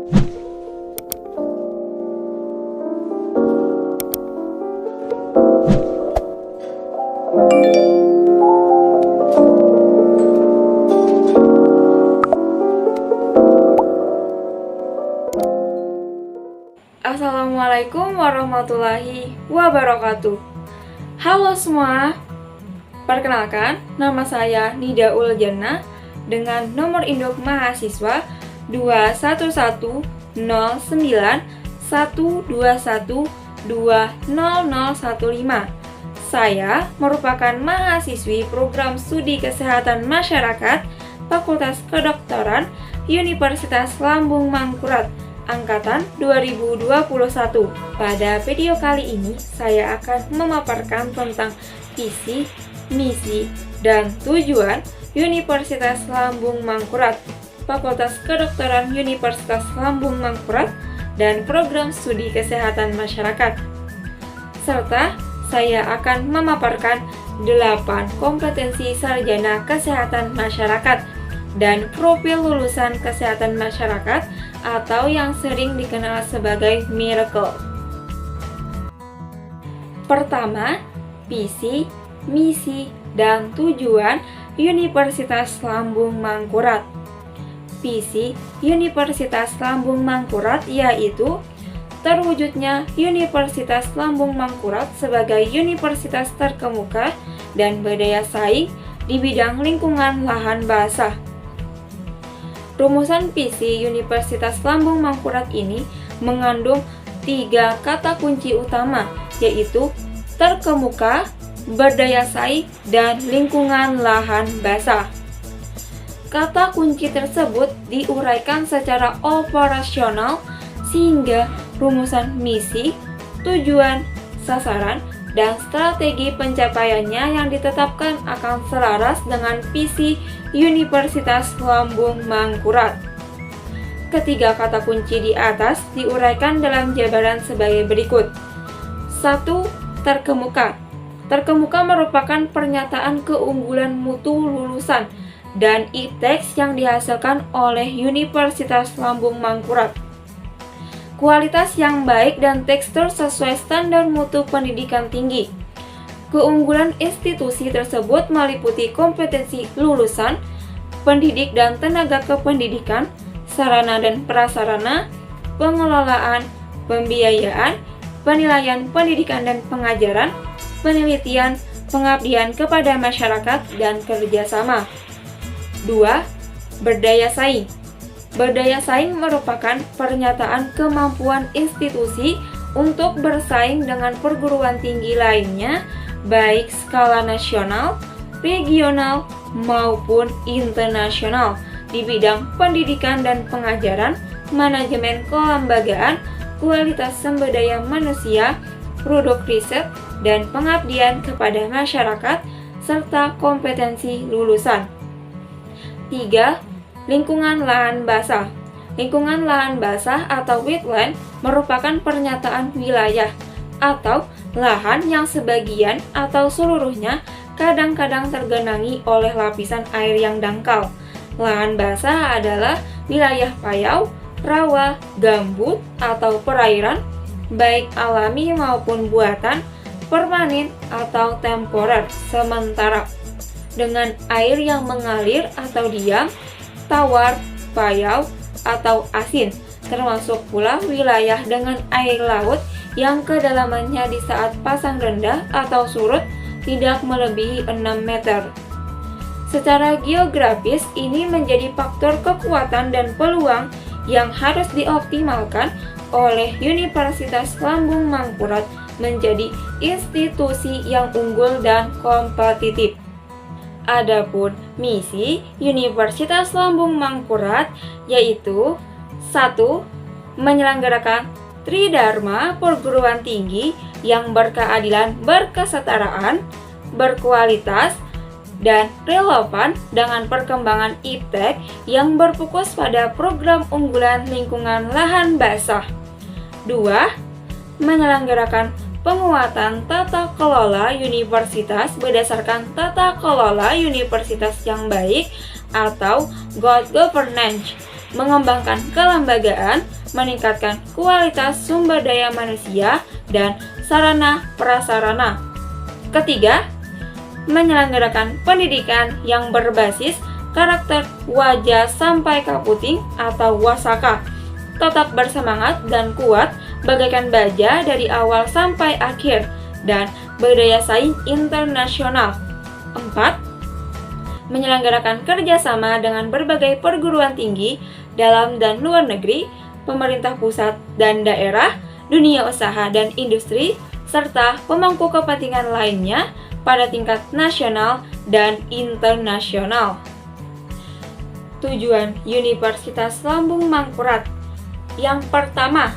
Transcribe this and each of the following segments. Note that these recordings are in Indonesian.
Assalamualaikum warahmatullahi wabarakatuh. Halo semua, perkenalkan nama saya Nida Uljana dengan nomor induk mahasiswa 2110912120015. Saya merupakan mahasiswi program studi kesehatan masyarakat Fakultas Kedokteran Universitas Lambung Mangkurat Angkatan 2021. Pada video kali ini, saya akan memaparkan tentang visi, misi, dan tujuan Universitas Lambung Mangkurat, Fakultas Kedokteran Universitas Lambung Mangkurat, dan program studi kesehatan masyarakat. Serta saya akan memaparkan 8 kompetensi sarjana kesehatan masyarakat dan profil lulusan kesehatan masyarakat atau yang sering dikenal sebagai Miracle. Pertama, visi, misi, dan tujuan Universitas Lambung Mangkurat. Visi Universitas Lambung Mangkurat yaitu terwujudnya Universitas Lambung Mangkurat sebagai universitas terkemuka dan berdaya saing di bidang lingkungan lahan basah. Rumusan visi Universitas Lambung Mangkurat ini mengandung 3 kata kunci utama, yaitu terkemuka, berdaya saing, dan lingkungan lahan basah. Kata kunci tersebut diuraikan secara operasional sehingga rumusan misi, tujuan, sasaran, dan strategi pencapaiannya yang ditetapkan akan selaras dengan visi Universitas Lambung Mangkurat. Ketiga kata kunci di atas diuraikan dalam jabaran sebagai berikut. 1. Terkemuka. Terkemuka merupakan pernyataan keunggulan mutu lulusan dan e-text yang dihasilkan oleh Universitas Lambung Mangkurat. Kualitas yang baik dan tekstur sesuai standar mutu pendidikan tinggi. Keunggulan institusi tersebut meliputi kompetensi lulusan, pendidik dan tenaga kependidikan, sarana dan prasarana, pengelolaan, pembiayaan, penilaian pendidikan dan pengajaran, penelitian, pengabdian kepada masyarakat, dan kerjasama. 2. Berdaya saing. Berdaya saing merupakan pernyataan kemampuan institusi untuk bersaing dengan perguruan tinggi lainnya, baik skala nasional, regional, maupun internasional di bidang pendidikan dan pengajaran, manajemen kelembagaan, kualitas sumber daya manusia, produk riset, dan pengabdian kepada masyarakat, serta kompetensi lulusan. 3. Lingkungan lahan basah. Lingkungan lahan basah atau wetland merupakan pernyataan wilayah atau lahan yang sebagian atau seluruhnya kadang-kadang tergenangi oleh lapisan air yang dangkal. Lahan basah adalah wilayah payau, rawa, gambut, atau perairan, baik alami maupun buatan, permanen atau temporer, sementara, dengan air yang mengalir atau diam, tawar, payau, atau asin, termasuk pula wilayah dengan air laut yang kedalamannya di saat pasang rendah atau surut tidak melebihi 6 meter. Secara geografis, ini menjadi faktor kekuatan dan peluang yang harus dioptimalkan oleh Universitas Lambung Mangkurat menjadi institusi yang unggul dan kompetitif. Adapun misi Universitas Lambung Mangkurat yaitu 1. Menyelenggarakan Tridharma perguruan tinggi yang berkeadilan, berkesetaraan, berkualitas, dan relevan dengan perkembangan iptek yang berfokus pada program unggulan lingkungan lahan basah. 2. Menyelenggarakan penguatan tata kelola universitas berdasarkan tata kelola universitas yang baik atau good governance mengembangkan kelembagaan, meningkatkan kualitas sumber daya manusia dan sarana prasarana. Ketiga, menyelenggarakan pendidikan yang berbasis karakter wajah sampai kaputing atau wasaka. Tetap bersemangat dan kuat bagaikan baja dari awal sampai akhir dan berdaya saing internasional. 4. Menyelenggarakan kerjasama dengan berbagai perguruan tinggi dalam dan luar negeri, pemerintah pusat dan daerah, dunia usaha dan industri, serta pemangku kepentingan lainnya pada tingkat nasional dan internasional. Tujuan Universitas Lambung Mangkurat. Yang pertama,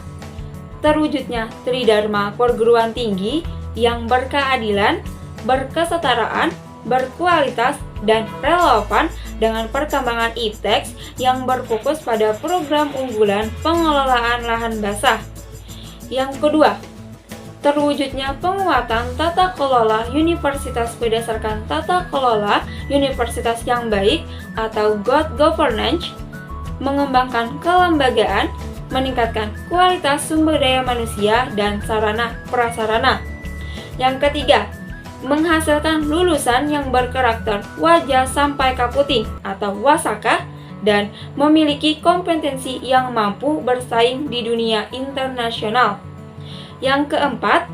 terwujudnya Tridharma perguruan tinggi yang berkeadilan, berkesetaraan, berkualitas, dan relevan dengan perkembangan iptek yang berfokus pada program unggulan pengelolaan lahan basah. Yang kedua, terwujudnya penguatan tata kelola universitas berdasarkan tata kelola universitas yang baik atau good governance, mengembangkan kelembagaan, meningkatkan kualitas sumber daya manusia dan sarana prasarana. Yang ketiga, menghasilkan lulusan yang berkarakter wajah sampai kaputing atau wasaka dan memiliki kompetensi yang mampu bersaing di dunia internasional. Yang keempat,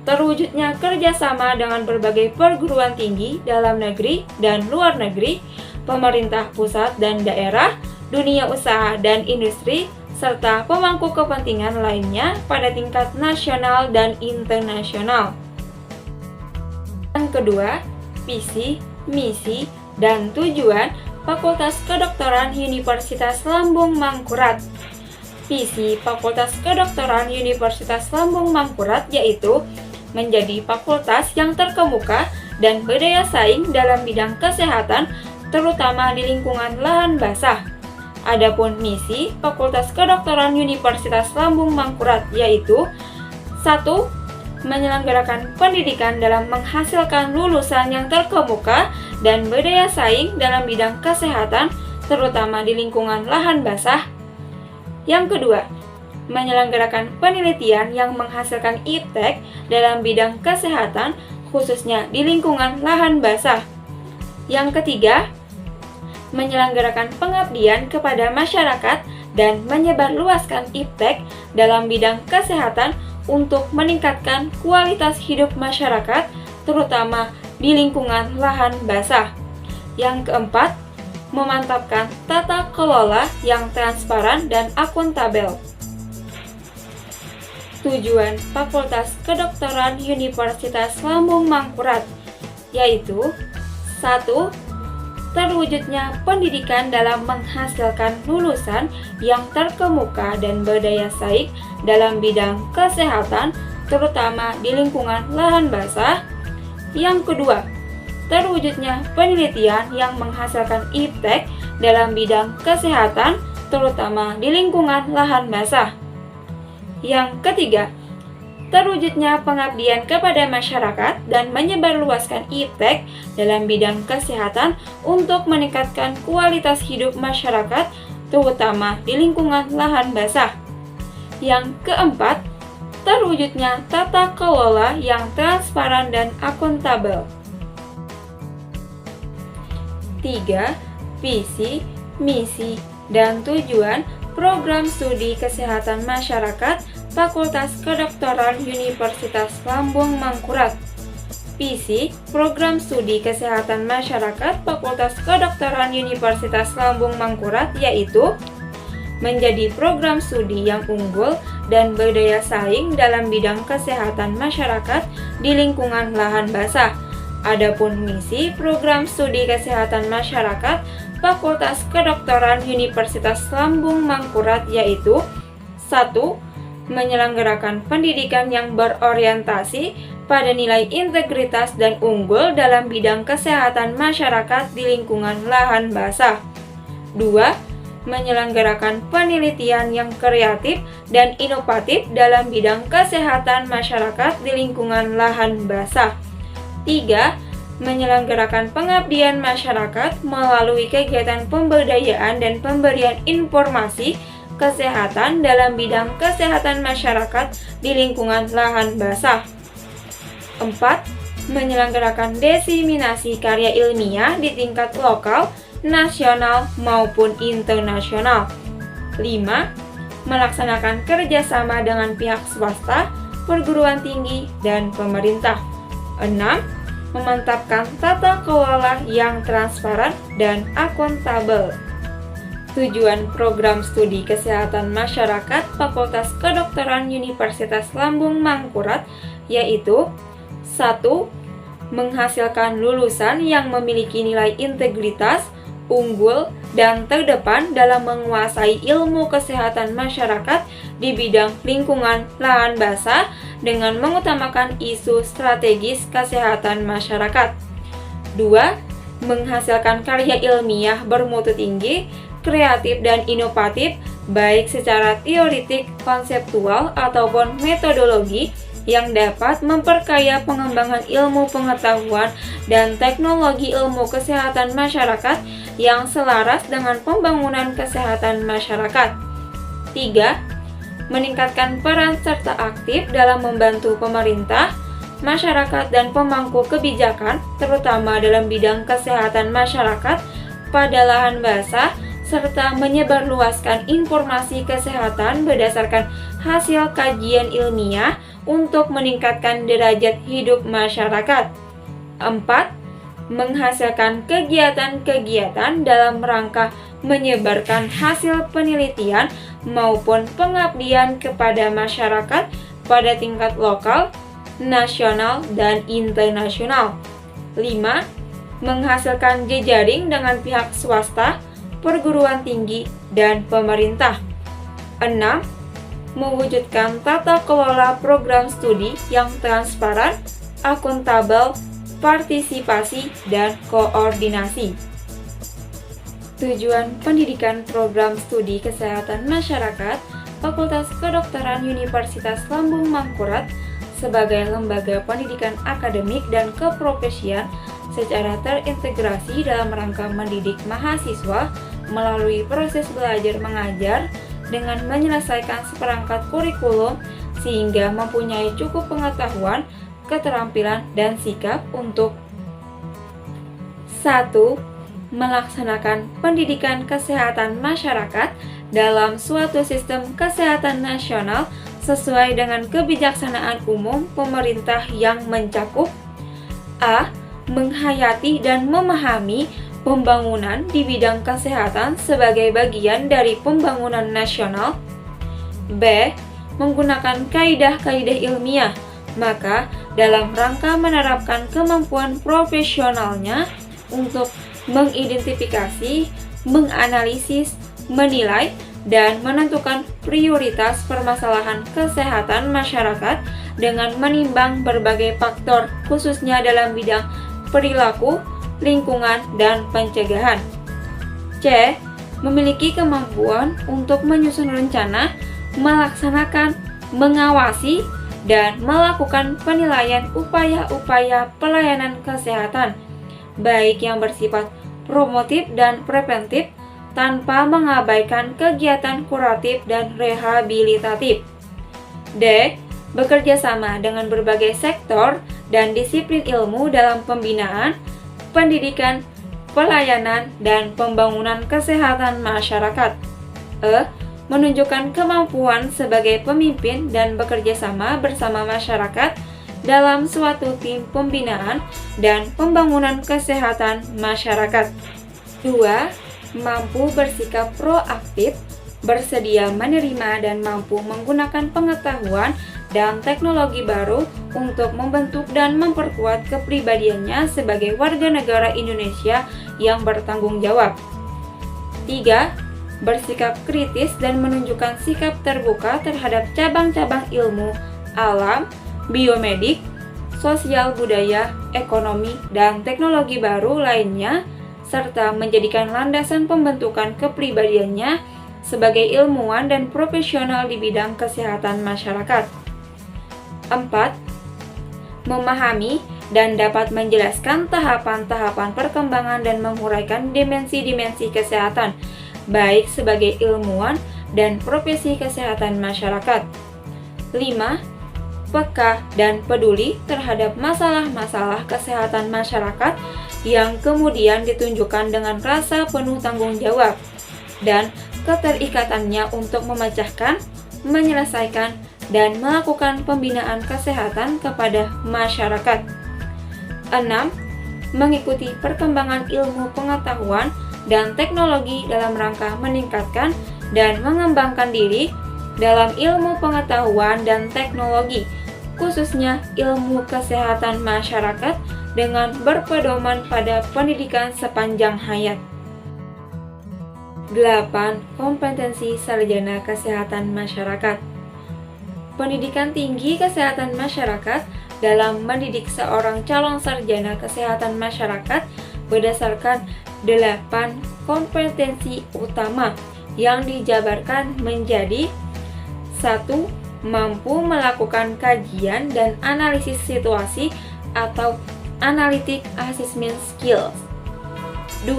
terwujudnya kerjasama dengan berbagai perguruan tinggi dalam negeri dan luar negeri, pemerintah pusat dan daerah, dunia usaha dan industri, serta pemangku kepentingan lainnya pada tingkat nasional dan internasional. Yang kedua, visi, misi, dan tujuan Fakultas Kedokteran Universitas Lambung Mangkurat. Visi Fakultas Kedokteran Universitas Lambung Mangkurat yaitu menjadi fakultas yang terkemuka dan berdaya saing dalam bidang kesehatan, terutama di lingkungan lahan basah. Adapun misi Fakultas Kedokteran Universitas Lambung Mangkurat yaitu 1. Menyelenggarakan pendidikan dalam menghasilkan lulusan yang terkemuka dan berdaya saing dalam bidang kesehatan, terutama di lingkungan lahan basah. Yang kedua, menyelenggarakan penelitian yang menghasilkan iptek dalam bidang kesehatan, khususnya di lingkungan lahan basah. Yang ketiga, menyelenggarakan pengabdian kepada masyarakat dan menyebarluaskan iptek dalam bidang kesehatan untuk meningkatkan kualitas hidup masyarakat, terutama di lingkungan lahan basah. Yang keempat, memantapkan tata kelola yang transparan dan akuntabel. Tujuan Fakultas Kedokteran Universitas Lambung Mangkurat yaitu 1. Terwujudnya pendidikan dalam menghasilkan lulusan yang terkemuka dan berdaya saing dalam bidang kesehatan, terutama di lingkungan lahan basah. Yang kedua, terwujudnya penelitian yang menghasilkan iptek dalam bidang kesehatan, terutama di lingkungan lahan basah. Yang ketiga, terwujudnya pengabdian kepada masyarakat dan menyebarluaskan iptek dalam bidang kesehatan untuk meningkatkan kualitas hidup masyarakat, terutama di lingkungan lahan basah. Yang keempat, terwujudnya tata kelola yang transparan dan akuntabel. 3. Visi, misi, dan tujuan program studi kesehatan masyarakat Fakultas Kedokteran Universitas Lambung Mangkurat. Visi program studi kesehatan masyarakat Fakultas Kedokteran Universitas Lambung Mangkurat yaitu menjadi program studi yang unggul dan berdaya saing dalam bidang kesehatan masyarakat di lingkungan lahan basah. Adapun misi program studi kesehatan masyarakat Fakultas Kedokteran Universitas Lambung Mangkurat yaitu 1. Menyelenggarakan pendidikan yang berorientasi pada nilai integritas dan unggul dalam bidang kesehatan masyarakat di lingkungan lahan basah. 2. Menyelenggarakan penelitian yang kreatif dan inovatif dalam bidang kesehatan masyarakat di lingkungan lahan basah. 3. menyelenggarakan pengabdian masyarakat melalui kegiatan pemberdayaan dan pemberian informasi kesehatan dalam bidang kesehatan masyarakat di lingkungan lahan basah. 4. Menyelenggarakan diseminasi karya ilmiah di tingkat lokal, nasional, maupun internasional. 5. Melaksanakan kerjasama dengan pihak swasta, perguruan tinggi, dan pemerintah. 6. Memantapkan tata kelola yang transparan dan akuntabel. Tujuan program studi kesehatan masyarakat Fakultas Kedokteran Universitas Lambung Mangkurat yaitu 1. Menghasilkan lulusan yang memiliki nilai integritas, unggul, dan terdepan dalam menguasai ilmu kesehatan masyarakat di bidang lingkungan lahan basah dengan mengutamakan isu strategis kesehatan masyarakat. 2. Menghasilkan karya ilmiah bermutu tinggi, kreatif dan inovatif, baik secara teoritik, konseptual, ataupun metodologi yang dapat memperkaya pengembangan ilmu pengetahuan dan teknologi ilmu kesehatan masyarakat yang selaras dengan pembangunan kesehatan masyarakat. 3. Meningkatkan peran serta aktif dalam membantu pemerintah, masyarakat, dan pemangku kebijakan, terutama dalam bidang kesehatan masyarakat pada lahan basah, serta menyebarluaskan informasi kesehatan berdasarkan hasil kajian ilmiah untuk meningkatkan derajat hidup masyarakat. 4. Menghasilkan kegiatan-kegiatan dalam rangka menyebarkan hasil penelitian maupun pengabdian kepada masyarakat pada tingkat lokal, nasional, dan internasional. 5. Menghasilkan jejaring dengan pihak swasta, perguruan tinggi, dan pemerintah. 6. Mewujudkan tata kelola program studi yang transparan, akuntabel, partisipasi, dan koordinasi. Tujuan pendidikan program studi kesehatan masyarakat Fakultas Kedokteran Universitas Lambung Mangkurat sebagai lembaga pendidikan akademik dan keprofesian secara terintegrasi dalam rangka mendidik mahasiswa melalui proses belajar mengajar dengan menyelesaikan seperangkat kurikulum sehingga mempunyai cukup pengetahuan, keterampilan, dan sikap untuk 1. Melaksanakan pendidikan kesehatan masyarakat dalam suatu sistem kesehatan nasional sesuai dengan kebijaksanaan umum pemerintah yang mencakup A. Menghayati dan memahami pembangunan di bidang kesehatan sebagai bagian dari pembangunan nasional. B. Menggunakan kaidah-kaidah ilmiah, maka dalam rangka menerapkan kemampuan profesionalnya untuk mengidentifikasi, menganalisis, menilai, dan menentukan prioritas permasalahan kesehatan masyarakat dengan menimbang berbagai faktor khususnya dalam bidang perilaku, lingkungan, dan pencegahan. C. Memiliki kemampuan untuk menyusun rencana, melaksanakan, mengawasi, dan melakukan penilaian upaya-upaya pelayanan kesehatan, baik yang bersifat promotif dan preventif, tanpa mengabaikan kegiatan kuratif dan rehabilitatif. D. Bekerja sama dengan berbagai sektor dan disiplin ilmu dalam pembinaan, pendidikan, pelayanan, dan pembangunan kesehatan masyarakat. E. Menunjukkan kemampuan sebagai pemimpin dan bekerja sama bersama masyarakat dalam suatu tim pembinaan dan pembangunan kesehatan masyarakat. 2. Mampu bersikap proaktif, bersedia menerima dan mampu menggunakan pengetahuan dan teknologi baru untuk membentuk dan memperkuat kepribadiannya sebagai warga negara Indonesia yang bertanggung jawab. 3. Bersikap kritis dan menunjukkan sikap terbuka terhadap cabang-cabang ilmu, alam, biomedik, sosial budaya, ekonomi, dan teknologi baru lainnya, serta menjadikan landasan pembentukan kepribadiannya sebagai ilmuwan dan profesional di bidang kesehatan masyarakat. 4. Memahami dan dapat menjelaskan tahapan-tahapan perkembangan dan menguraikan dimensi-dimensi kesehatan, baik sebagai ilmuwan dan profesi kesehatan masyarakat. 5. Peka dan peduli terhadap masalah-masalah kesehatan masyarakat yang kemudian ditunjukkan dengan rasa penuh tanggung jawab dan keterikatannya untuk memecahkan, menyelesaikan, dan melakukan pembinaan kesehatan kepada masyarakat. 6. Mengikuti perkembangan ilmu pengetahuan dan teknologi dalam rangka meningkatkan dan mengembangkan diri dalam ilmu pengetahuan dan teknologi, khususnya ilmu kesehatan masyarakat dengan berpedoman pada pendidikan sepanjang hayat. 8. Kompetensi sarjana kesehatan masyarakat. Pendidikan tinggi kesehatan masyarakat dalam mendidik seorang calon sarjana kesehatan masyarakat berdasarkan 8 kompetensi utama yang dijabarkan menjadi 1. Mampu melakukan kajian dan analisis situasi atau analytic assessment skills. 2.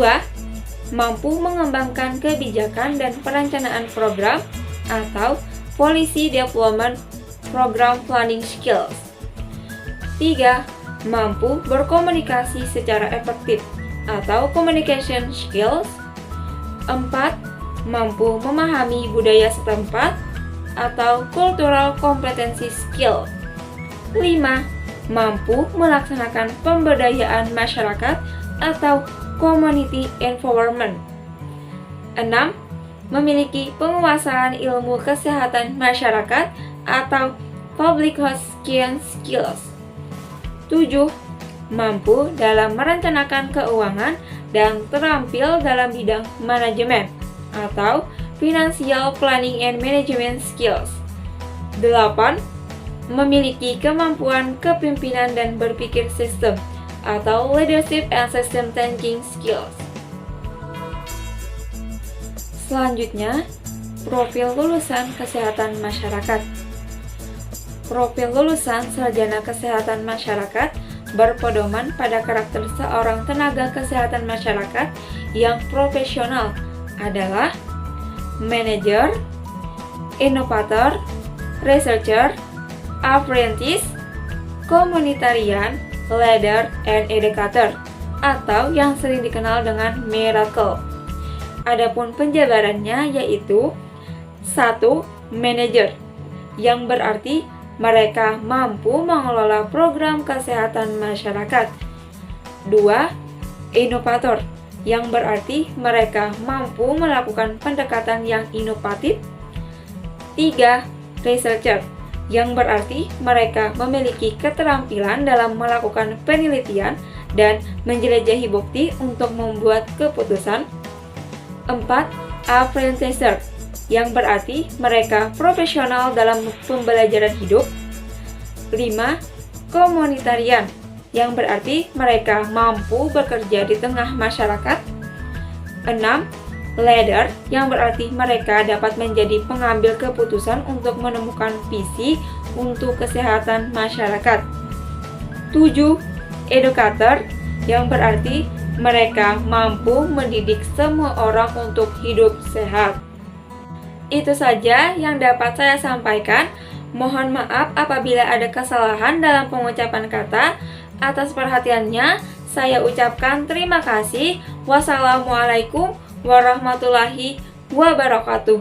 Mampu mengembangkan kebijakan dan perencanaan program atau policy development program planning skills. 3. Mampu berkomunikasi secara efektif atau communication skills. 4. Mampu memahami budaya setempat atau cultural competency skill. 5. Mampu melaksanakan pemberdayaan masyarakat atau community empowerment. 6. Memiliki penguasaan ilmu kesehatan masyarakat atau public health skills. 7. Mampu dalam merencanakan keuangan dan terampil dalam bidang manajemen atau financial planning and management skills. 8. Memiliki kemampuan kepemimpinan dan berpikir sistem atau leadership and system thinking skills. Selanjutnya, profil lulusan kesehatan masyarakat. Profil lulusan sarjana kesehatan masyarakat berpedoman pada karakter seorang tenaga kesehatan masyarakat yang profesional adalah manager, inovator, researcher, apprentice, komunitarian, leader, and educator, atau yang sering dikenal dengan miracle. Adapun penjabarannya yaitu 1. Manager, yang berarti mereka mampu mengelola program kesehatan masyarakat. 2. Inovator, yang berarti mereka mampu melakukan pendekatan yang inovatif. 3. Researcher, yang berarti mereka memiliki keterampilan dalam melakukan penelitian dan menjelajahi bukti untuk membuat keputusan. 4. Apprentice, yang berarti mereka profesional dalam pembelajaran hidup. 5. Komunitarian, yang berarti mereka mampu bekerja di tengah masyarakat. 6. Leader, yang berarti mereka dapat menjadi pengambil keputusan untuk menemukan visi untuk kesehatan masyarakat. 7. Educator, yang berarti mereka mampu mendidik semua orang untuk hidup sehat. Itu saja yang dapat saya sampaikan. Mohon maaf apabila ada kesalahan dalam pengucapan kata. Atas perhatiannya, saya ucapkan terima kasih. Wassalamualaikum warahmatullahi wabarakatuh.